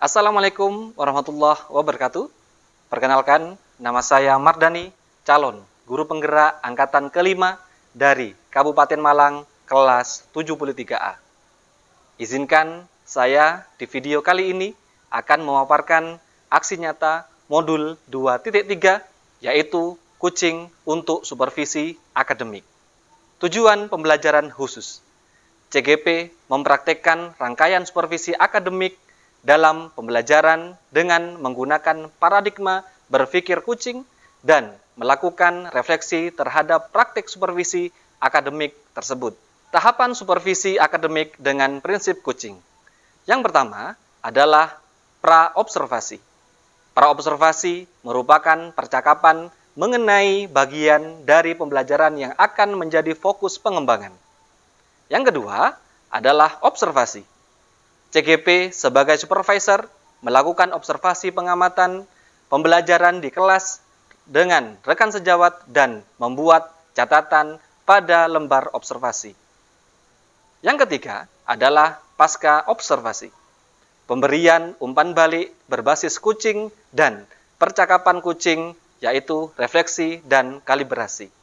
Assalamualaikum warahmatullahi wabarakatuh. Perkenalkan, nama saya Mardani, calon guru penggerak angkatan kelima dari Kabupaten Malang, kelas 73A. Izinkan saya di video kali ini akan memaparkan aksi nyata modul 2.3, yaitu coaching untuk supervisi akademik. Tujuan pembelajaran khusus. CGP mempraktekkan rangkaian supervisi akademik dalam pembelajaran dengan menggunakan paradigma berpikir kucing dan melakukan refleksi terhadap praktik supervisi akademik tersebut. Tahapan supervisi akademik dengan prinsip kucing. Yang pertama adalah pra-observasi. Pra-observasi merupakan percakapan mengenai bagian dari pembelajaran yang akan menjadi fokus pengembangan. Yang kedua adalah observasi. CGP sebagai supervisor melakukan observasi pengamatan pembelajaran di kelas dengan rekan sejawat dan membuat catatan pada lembar observasi. Yang ketiga adalah pasca observasi. Pemberian umpan balik berbasis kucing dan percakapan kucing, yaitu refleksi dan kalibrasi.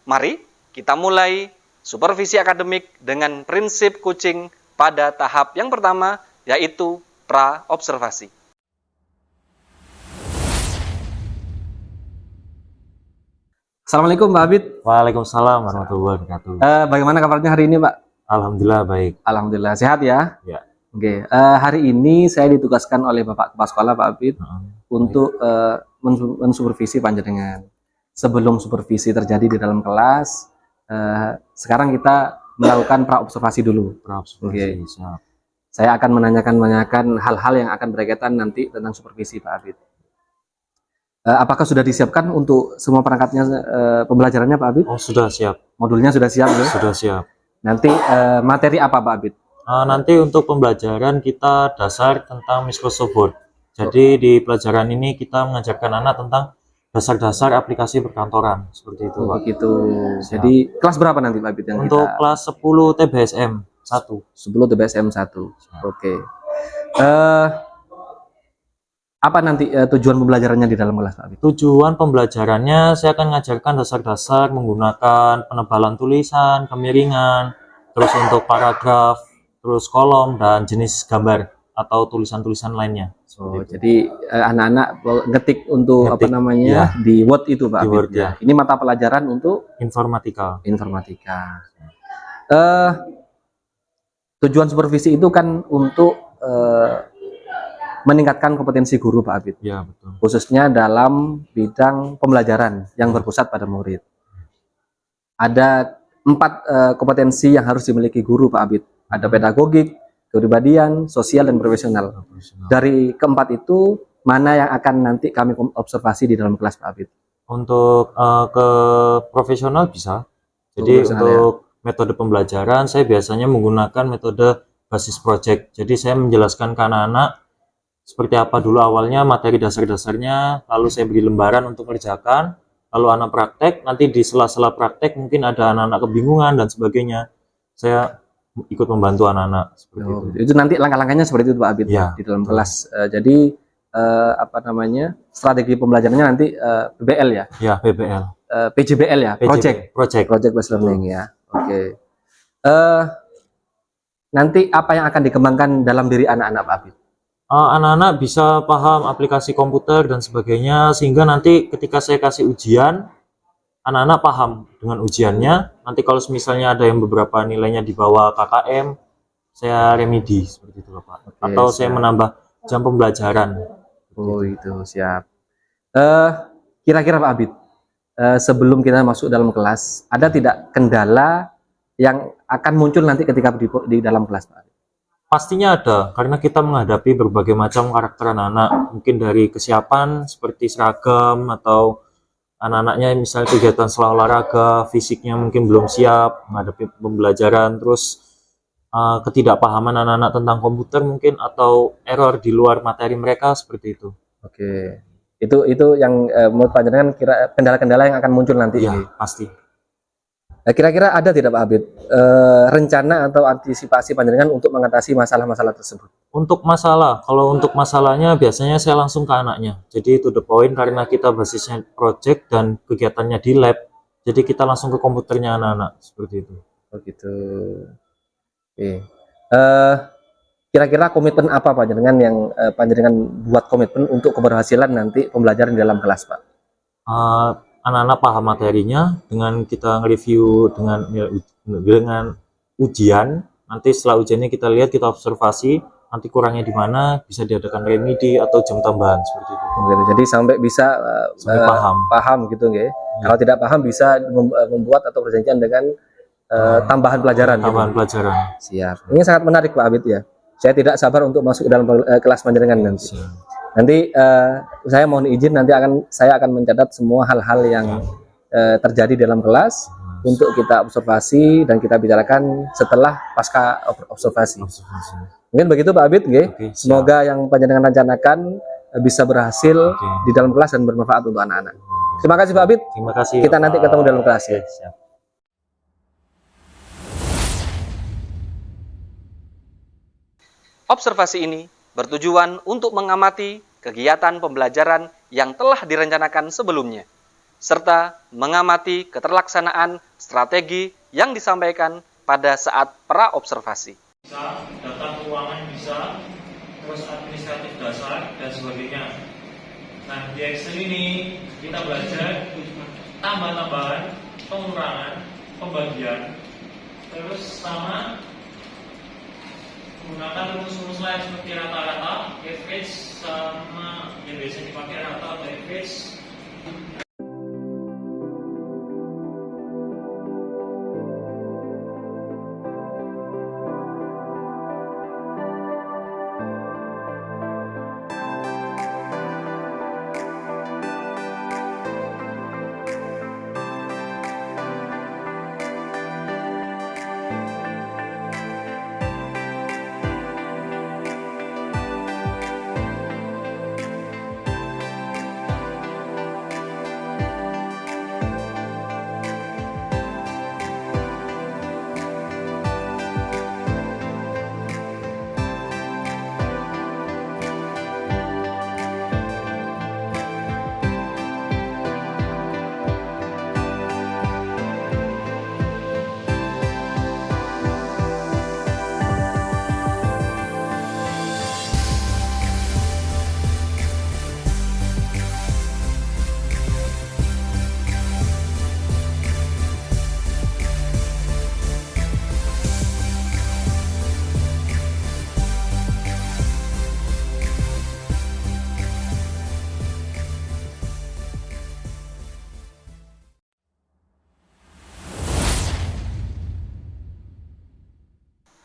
Mari kita mulai supervisi akademik dengan prinsip kucing pada tahap yang pertama, yaitu pra-observasi. Assalamualaikum Pak Abid. Waalaikumsalam warahmatullahi wabarakatuh. Bagaimana kabarnya hari ini Pak? Alhamdulillah baik. Alhamdulillah sehat ya. Ya. Oke. Hari ini saya ditugaskan oleh Bapak Kepala Sekolah Pak Abid untuk mensupervisi panjenengan. Sebelum supervisi terjadi di dalam kelas, sekarang kita melakukan pra-observasi dulu. Oke. Saya akan menanyakan hal-hal yang akan berkaitan nanti tentang supervisi Pak Abid. Apakah sudah disiapkan untuk semua perangkatnya pembelajarannya Pak Abid? Oh, sudah siap. Modulnya sudah siap ya? Sudah siap. Nanti materi apa Pak Abid? Nanti untuk pembelajaran kita dasar tentang Microsoft Word. Jadi di pelajaran ini kita mengajarkan anak tentang dasar-dasar aplikasi perkantoran, seperti itu Pak. Begitu. Jadi kelas berapa nanti Pak Abid yang untuk kita... kelas 10 TBSM 1. 10 TBSM 1. Oke. Apa nanti tujuan pembelajarannya di dalam kelas Pak Abid? Tujuan pembelajarannya saya akan mengajarkan dasar-dasar menggunakan penebalan tulisan, kemiringan, terus untuk paragraf, terus kolom dan jenis gambar atau tulisan-tulisan lainnya. Jadi anak-anak ngetik untuk apa namanya ya, di Word itu Pak Abid ya. Ini mata pelajaran untuk informatika. Tujuan supervisi itu kan untuk meningkatkan kompetensi guru Pak Abid. Ya, betul. Khususnya dalam bidang pembelajaran yang berpusat pada murid. Ada 4 kompetensi yang harus dimiliki guru Pak Abid. Ada pedagogik, kepribadian, sosial, dan profesional. Dari keempat itu, mana yang akan nanti kami observasi di dalam kelas Pak Abid? Untuk ke profesional bisa. Jadi untuk metode pembelajaran, saya biasanya menggunakan metode basis project. Jadi saya menjelaskan ke anak-anak seperti apa dulu awalnya materi dasar-dasarnya, lalu saya beri lembaran untuk mengerjakan, lalu anak praktek, nanti di sela-sela praktek mungkin ada anak-anak kebingungan dan sebagainya. Saya ikut membantu anak-anak seperti itu. Itu nanti langkah-langkahnya seperti itu Pak Abid ya, di dalam kelas. Jadi apa namanya, strategi pembelajarannya nanti PBL ya? Ya, PBL. PJBL ya, project based learning ya. Oke. Nanti apa yang akan dikembangkan dalam diri anak-anak Pak Abid? Anak-anak bisa paham aplikasi komputer dan sebagainya, sehingga nanti ketika saya kasih ujian, anak-anak paham dengan ujiannya. Nanti kalau misalnya ada yang beberapa nilainya di bawah KKM, saya remedi seperti itu Pak. Atau saya menambah jam pembelajaran. Oh itu siap. Kira-kira Pak Abid, sebelum kita masuk dalam kelas, ada tidak kendala yang akan muncul nanti ketika di dalam kelas Pak Abid? Pastinya ada, karena kita menghadapi berbagai macam karakter anak-anak. Mungkin dari kesiapan seperti seragam, atau anak-anaknya misalnya kegiatan setelah olahraga, fisiknya mungkin belum siap menghadapi pembelajaran, terus ketidakpahaman anak-anak tentang komputer mungkin, atau error di luar materi mereka seperti itu. Oke, itu yang menurut panjenengan kira kendala-kendala yang akan muncul nanti. Iya, pasti. Nah, kira-kira ada tidak Pak Abid rencana atau antisipasi panjenengan untuk mengatasi masalah-masalah tersebut? Untuk masalah, kalau untuk masalahnya biasanya saya langsung ke anaknya. Jadi to the point karena kita basisnya project dan kegiatannya di lab. Jadi kita langsung ke komputernya anak-anak seperti itu. Oh gitu. Oke. Kira-kira komitmen apa panjenengan yang panjenengan buat komitmen untuk keberhasilan nanti pembelajaran di dalam kelas, Pak? Anak-anak paham materinya dengan kita nge-review dengan ujian. Nanti setelah ujiannya kita lihat, kita observasi, nanti kurangnya di mana, bisa diadakan remedi atau jam tambahan seperti itu. Gitu. Jadi sampai bisa Sampai paham gitu, nggih. Kalau tidak paham bisa membuat atau perjanjian dengan tambahan pelajaran. Tambahan pelajaran. Siap. Ini sangat menarik Pak Abid ya. Saya tidak sabar untuk masuk ke dalam kelas panjenengan nanti. Nanti saya mohon izin nanti saya akan mencatat semua hal-hal yang terjadi dalam kelas untuk kita observasi dan kita bicarakan setelah pasca observasi. Mungkin begitu Pak Abid, nggih. Oke, Semoga yang panjenengan rencanakan bisa berhasil di dalam kelas dan bermanfaat untuk anak-anak. Terima kasih Pak Abid. Terima kasih. Kita nanti ketemu dalam kelas ya. Siap. Observasi ini bertujuan untuk mengamati kegiatan pembelajaran yang telah direncanakan sebelumnya, serta mengamati keterlaksanaan strategi yang disampaikan pada saat pra-observasi. Bisa, data keuangan bisa, terus administratif dasar, dan sebagainya. Nah, di Excel ini kita belajar tambah-tambahan, pengurangan, pembagian, terus sama menggunakan rumus-rumus lain seperti rata-rata, average, sama yang biasa dipakai rata atau average.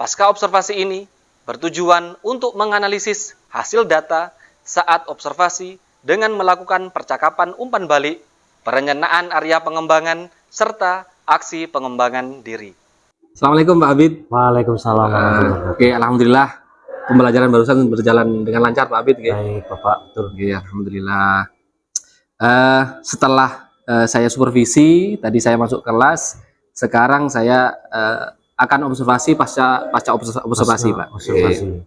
Pasca observasi ini bertujuan untuk menganalisis hasil data saat observasi dengan melakukan percakapan umpan balik, perencanaan area pengembangan, serta aksi pengembangan diri. Assalamualaikum Pak Abid. Waalaikumsalam warahmatullahi wabarakatuh. Oke, alhamdulillah pembelajaran barusan berjalan dengan lancar Pak Abid. Baik, Bapak. Betul. Oke, alhamdulillah. Setelah saya supervisi, tadi saya masuk kelas, sekarang saya akan observasi pasca observasi Pak. Observasi. Oke.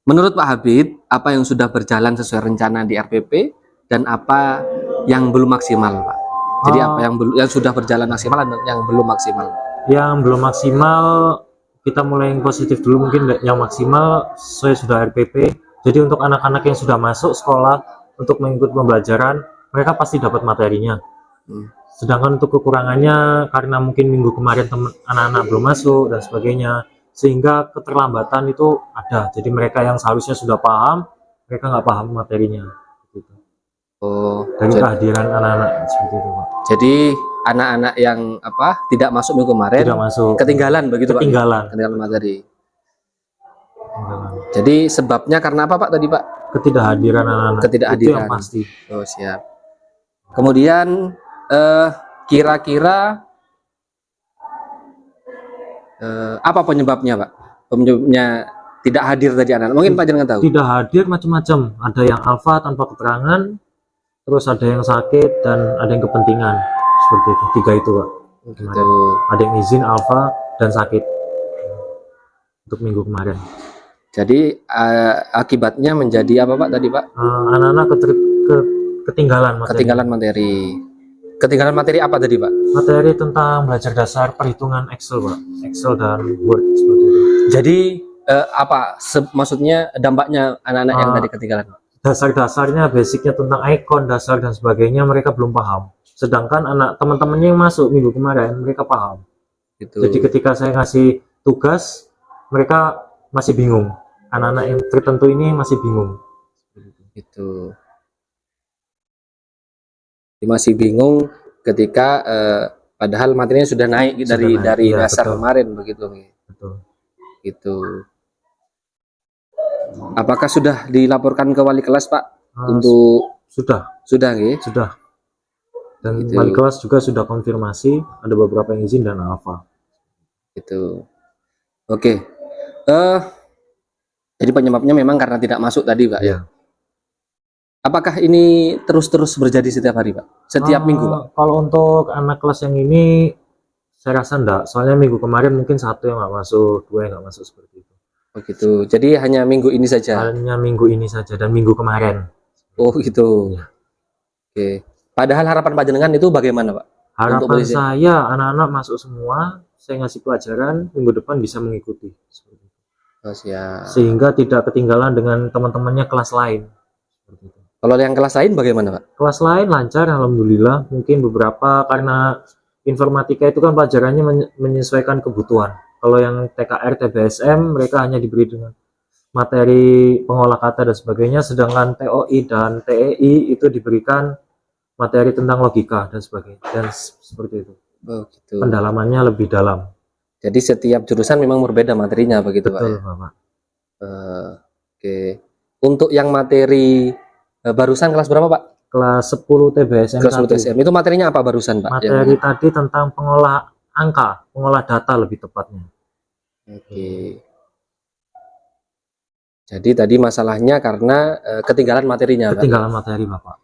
Menurut Pak Habib, apa yang sudah berjalan sesuai rencana di RPP dan apa yang belum maksimal Pak? Jadi apa yang sudah berjalan maksimal dan yang belum maksimal? Yang belum maksimal, kita mulai yang positif dulu, mungkin yang maksimal sesuai sudah RPP. Jadi untuk anak-anak yang sudah masuk sekolah untuk mengikuti pembelajaran, mereka pasti dapat materinya. Sedangkan untuk kekurangannya karena mungkin minggu kemarin anak-anak belum masuk dan sebagainya, sehingga keterlambatan itu ada. Jadi mereka yang seharusnya sudah paham, mereka nggak paham materinya. Gitu. Oh, Dari kehadiran anak-anak seperti itu, Pak. jadi anak-anak yang tidak masuk minggu kemarin Tidak masuk. ketinggalan begitu Ketinggalan. Pak? Ketinggalan materi. Ketinggalan. Jadi sebabnya karena apa Pak tadi Pak? Ketidakhadiran anak-anak. Ketidakhadiran. Itu yang pasti. Oh siap. Kemudian kira-kira apa penyebabnya Pak? Penyebabnya tidak hadir tadi anak. Mungkin Pak jangan tahu. Tidak hadir macam-macam. Ada yang alfa tanpa keterangan, terus ada yang sakit dan ada yang kepentingan. Seperti itu. Tiga itu, Pak. Gitu. Ada yang izin alfa dan sakit untuk minggu kemarin. Jadi akibatnya menjadi apa Pak tadi Pak? Anak-anak ketinggalan materi. Ketinggalan materi. Ketinggalan materi apa tadi Pak? Materi tentang belajar dasar perhitungan Excel Pak. Excel dan Word seperti itu. Jadi maksudnya dampaknya anak-anak yang tadi ketinggalan Pak? Dasar-dasarnya, basicnya tentang icon, dasar dan sebagainya mereka belum paham. Sedangkan anak teman-temannya yang masuk minggu kemarin mereka paham. Gitu. Jadi ketika saya ngasih tugas, mereka masih bingung. Anak-anak yang tertentu ini masih bingung. Gitu. Dia masih bingung ketika padahal materinya sudah naik dari iya, dasar betul. kemarin begitu. Betul. Gitu. Apakah sudah dilaporkan ke wali kelas Pak? Untuk Sudah, nggih? sudah. Dan Gitu. wali kelas juga sudah konfirmasi, ada beberapa yang izin dan alfa. Gitu. Oke. Jadi penyebabnya memang karena tidak masuk tadi Pak ya. Iya. Apakah ini terus-terus terjadi setiap hari Pak? Setiap minggu Pak? Kalau untuk anak kelas yang ini saya rasa enggak, soalnya minggu kemarin mungkin satu yang nggak masuk, dua yang nggak masuk seperti itu. Oh gitu. Jadi hanya minggu ini saja. Hanya minggu ini saja dan minggu kemarin. Oh gitu. Iya. Oke. Padahal harapan panjenengan itu bagaimana Pak? Harapan saya anak-anak masuk semua, saya ngasih pelajaran, minggu depan bisa mengikuti. Seperti itu. Oh, siap. Sehingga tidak ketinggalan dengan teman-temannya kelas lain. Seperti itu. Kalau yang kelas lain bagaimana Pak? Kelas lain lancar, alhamdulillah. Mungkin beberapa karena informatika itu kan pelajarannya menyesuaikan kebutuhan. Kalau yang TKR, TBSM mereka hanya diberi dengan materi pengolah kata dan sebagainya, sedangkan TOI dan TEI itu diberikan materi tentang logika dan sebagainya, dan seperti itu. Oh gitu. Pendalamannya lebih dalam. Jadi setiap jurusan memang berbeda materinya begitu Pak? Betul, Ya? Bapak. Oke. Untuk yang materi barusan kelas berapa Pak? Kelas 10 TBSM. Kelas 10 TSM. Itu materinya apa barusan Pak? Materi tadi tentang pengolah angka, pengolah data lebih tepatnya. Oke. Jadi tadi masalahnya karena ketinggalan materinya Pak? Ketinggalan materi Bapak.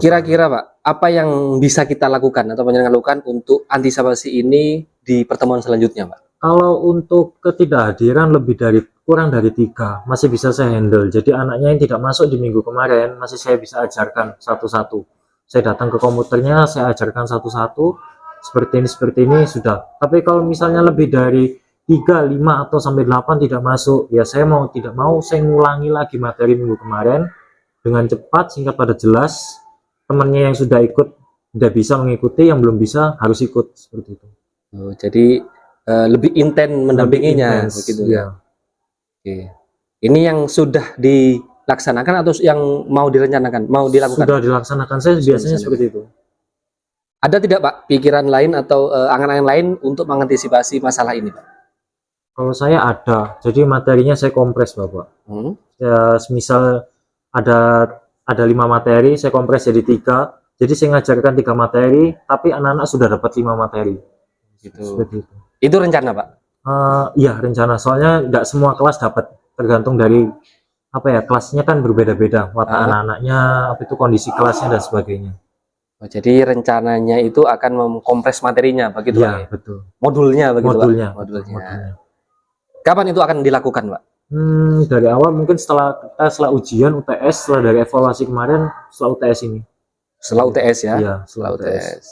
Kira-kira Pak, apa yang bisa kita lakukan atau panjenengan lakukan untuk antisipasi ini di pertemuan selanjutnya Pak? Kalau untuk ketidakhadiran kurang dari 3 masih bisa saya handle. Jadi anaknya yang tidak masuk di minggu kemarin masih saya bisa ajarkan satu-satu. Saya datang ke komputernya, saya ajarkan satu-satu. Seperti ini sudah. Tapi kalau misalnya lebih dari 3, 5 atau sampai 8 tidak masuk, ya saya tidak mau saya ngulangi lagi materi minggu kemarin dengan cepat sehingga pada jelas temannya yang sudah ikut tidak bisa mengikuti, yang belum bisa harus ikut seperti itu. Oh, jadi lebih intens mendampinginya begitu ya. Oke. Ini yang sudah dilaksanakan atau yang mau direncanakan, mau dilakukan? Sudah dilaksanakan, saya biasanya seperti itu. Ada tidak Pak pikiran lain atau angan-angan lain untuk mengantisipasi masalah ini Pak? Kalau saya ada, jadi materinya saya kompres Bapak. Ya, misal ada 5 materi, saya kompres jadi 3. Jadi saya ngajarkan 3 materi, tapi anak-anak sudah dapat 5 materi. Gitu. Seperti itu. Itu rencana Pak? Iya rencana, soalnya nggak semua kelas dapat, tergantung dari kelasnya kan berbeda-beda, watak anak-anaknya, itu kondisi kelasnya dan sebagainya. Oh, jadi rencananya itu akan mengkompres materinya begitu Pak? Iya betul. Modulnya begitu Modulnya. Pak? Modulnya. Kapan itu akan dilakukan Pak? Dari awal mungkin setelah ujian UTS, setelah dari evaluasi kemarin, setelah UTS ini. Setelah UTS ya? Iya, setelah UTS.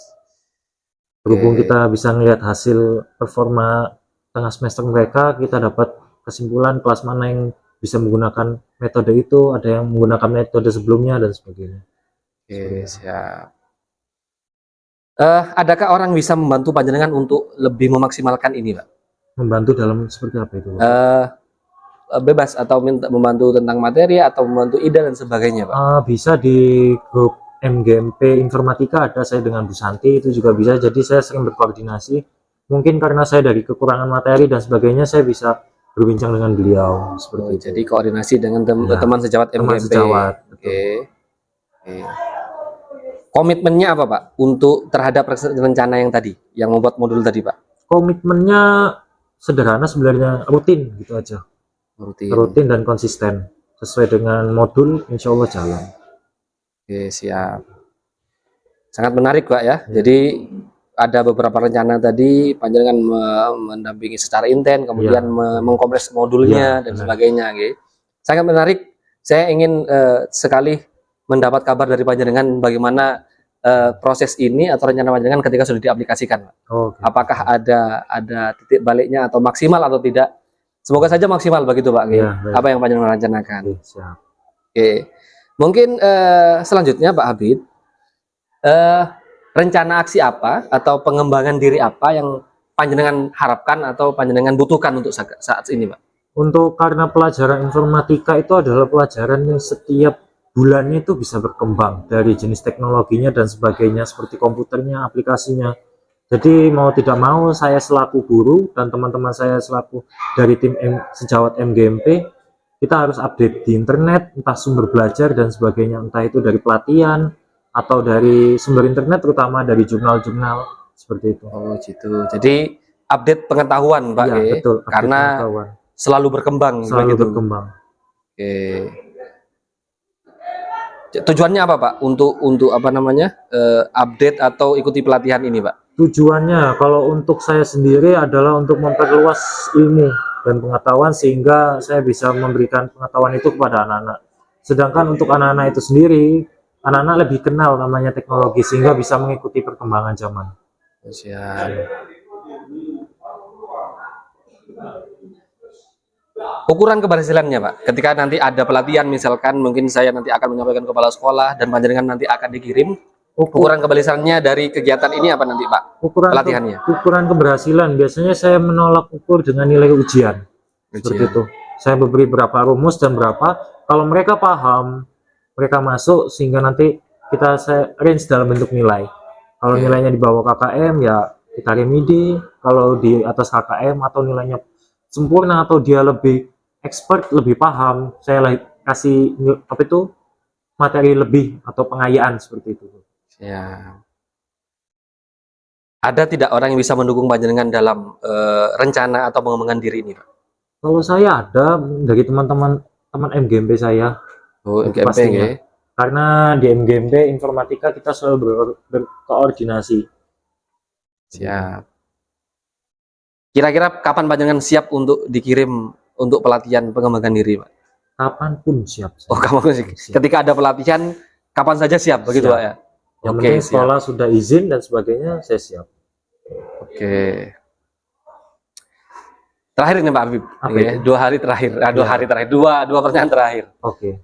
Berhubung kita bisa melihat hasil performa tengah semester mereka, kita dapat kesimpulan kelas mana yang bisa menggunakan metode itu, ada yang menggunakan metode sebelumnya dan sebagainya. Oke, siap. Adakah orang bisa membantu panjenengan untuk lebih memaksimalkan ini Pak? Membantu dalam seperti apa itu? Bebas atau membantu tentang materi atau membantu ide dan sebagainya Pak? Bisa di grup MGMP Informatika ada saya dengan Bu Santi, itu juga bisa. Jadi saya sering berkoordinasi. Mungkin karena saya dari kekurangan materi dan sebagainya, saya bisa berbincang dengan beliau seperti itu. Jadi koordinasi dengan teman sejawat MGMP. Oke. Komitmennya apa Pak untuk terhadap rencana yang tadi, yang membuat modul tadi Pak? Komitmennya sederhana sebenarnya, rutin gitu aja. Rutin dan konsisten sesuai dengan modul, insya Allah jalan. Oke, siap. Sangat menarik Pak ya. Jadi ada beberapa rencana tadi panjenengan mendampingi secara intens, kemudian mengkompres modulnya dan sebagainya. Gitu. Sangat menarik. Saya ingin sekali mendapat kabar dari panjenengan bagaimana proses ini atau rencana panjenengan ketika sudah diaplikasikan. Apakah ada titik baliknya atau maksimal atau tidak? Semoga saja maksimal begitu Pak. Apa yang panjenengan rencanakan. Siap. Oke. Mungkin selanjutnya Pak Habib, rencana aksi apa atau pengembangan diri apa yang panjenengan harapkan atau panjenengan butuhkan untuk saat ini Pak? Karena pelajaran informatika itu adalah pelajaran yang setiap bulannya itu bisa berkembang dari jenis teknologinya dan sebagainya, seperti komputernya, aplikasinya. Jadi mau tidak mau saya selaku guru dan teman-teman saya selaku dari tim sejawat MGMP, kita harus update di internet, entah sumber belajar dan sebagainya, entah itu dari pelatihan atau dari sumber internet, terutama dari jurnal-jurnal seperti itu. Oh gitu. Jadi update pengetahuan Pak. Ya, betul. Karena selalu berkembang. Berkembang. Oke. Tujuannya apa Pak? Untuk apa namanya? Update atau ikuti pelatihan ini Pak? Tujuannya kalau untuk saya sendiri adalah untuk memperluas ilmu dan pengetahuan sehingga saya bisa memberikan pengetahuan itu kepada anak-anak. Sedangkan untuk anak-anak itu sendiri, anak-anak lebih kenal namanya teknologi sehingga bisa mengikuti perkembangan zaman. Siap. Ukuran keberhasilannya Pak, ketika nanti ada pelatihan misalkan mungkin saya nanti akan menyampaikan kepala sekolah dan panjenengan nanti akan dikirim, ukuran keberhasilannya dari kegiatan ini apa nanti Pak? Pelatihannya. Ukuran keberhasilan biasanya saya menolak ukur dengan nilai ujian. Seperti itu. Saya beri berapa rumus dan berapa. Kalau mereka paham, mereka masuk sehingga nanti saya range dalam bentuk nilai. Kalau nilainya di bawah KKM ya kita remedi. Kalau di atas KKM atau nilainya sempurna atau dia lebih expert, lebih paham, saya kasih materi lebih atau pengayaan seperti itu. Ya. Ada tidak orang yang bisa mendukung panjenengan dalam rencana atau pengembangan diri ini Pak? Kalau saya ada dari teman-teman MGMP saya. Oh, MGMP pastinya. Ya. Karena di MGMP informatika kita selalu berkoordinasi. Siap. Kira-kira kapan panjenengan siap untuk dikirim untuk pelatihan pengembangan diri Pak? Kapanpun siap. Oh, kapanpun siap. Ketika ada pelatihan, kapan saja siap, begitu Pak ya? Yang penting sekolah sudah izin dan sebagainya, saya siap. Oke. Terakhir nih Pak Habib, dua hari terakhir, dua pertanyaan terakhir. Oke.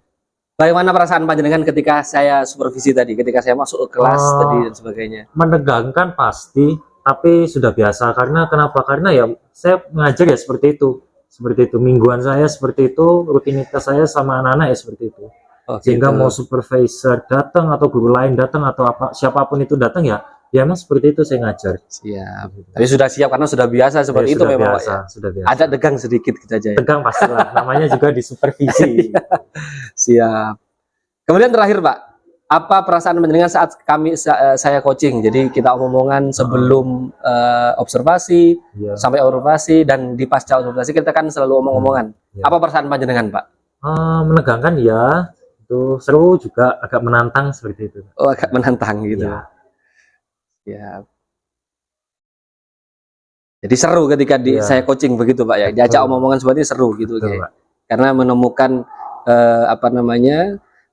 Bagaimana perasaan panjenengan ketika saya supervisi tadi, ketika saya masuk ke kelas tadi dan sebagainya? Menegangkan pasti, tapi sudah biasa. Karena kenapa? Karena ya saya mengajar ya seperti itu. Mingguan saya seperti itu, rutinitas saya sama anak-anak ya seperti itu. Sehingga mau supervisor datang atau guru lain datang atau siapapun itu datang ya emang seperti itu saya ngajar. Siap. Tapi sudah siap karena sudah biasa seperti itu memang Pak ya. Sudah biasa. Ada tegang sedikit kita aja ya. Tegang pastilah, namanya juga disupervisi. Siap. Kemudian terakhir Pak, apa perasaan panjenengan saat saya coaching? Jadi kita omongan sebelum observasi sampai observasi dan di pasca observasi kita kan selalu omong-omongan. Apa perasaan panjenengan Pak? Menegangkan ya, itu seru juga agak menantang seperti itu. Oh, agak menantang gitu. Ya. Jadi seru ketika saya coaching begitu Pak ya. Diajak omong-omongan seperti ini seru gitu. Pak. Karena menemukan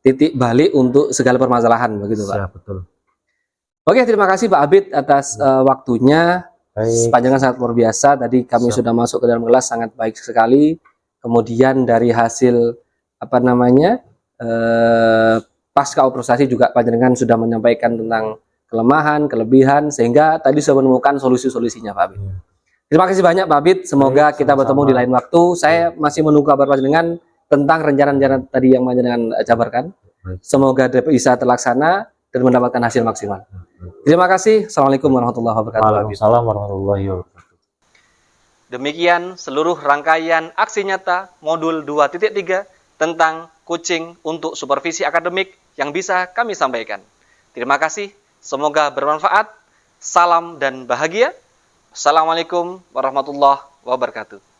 titik balik untuk segala permasalahan begitu Pak. Ya, betul. Oke, terima kasih Pak Abid atas waktunya. Panjangnya sangat luar biasa. Tadi kami sudah masuk ke dalam kelas sangat baik sekali. Kemudian dari hasil pasca observasi juga panjenengan sudah menyampaikan tentang kelemahan, kelebihan, sehingga tadi sudah menemukan solusi-solusinya Pak Abid. Terima kasih banyak Pak Abid. Semoga kita bertemu di lain waktu. Saya masih menunggu kabar panjenengan tentang rencana-rencana tadi yang panjenengan jabarkan. Semoga bisa terlaksana dan mendapatkan hasil maksimal. Terima kasih. Assalamualaikum warahmatullahi wabarakatuh. Waalaikumsalam warahmatullahi wabarakatuh. Demikian seluruh rangkaian aksi nyata modul 2.3 tentang coaching untuk supervisi akademik yang bisa kami sampaikan. Terima kasih. Semoga bermanfaat. Salam dan bahagia. Assalamualaikum warahmatullahi wabarakatuh.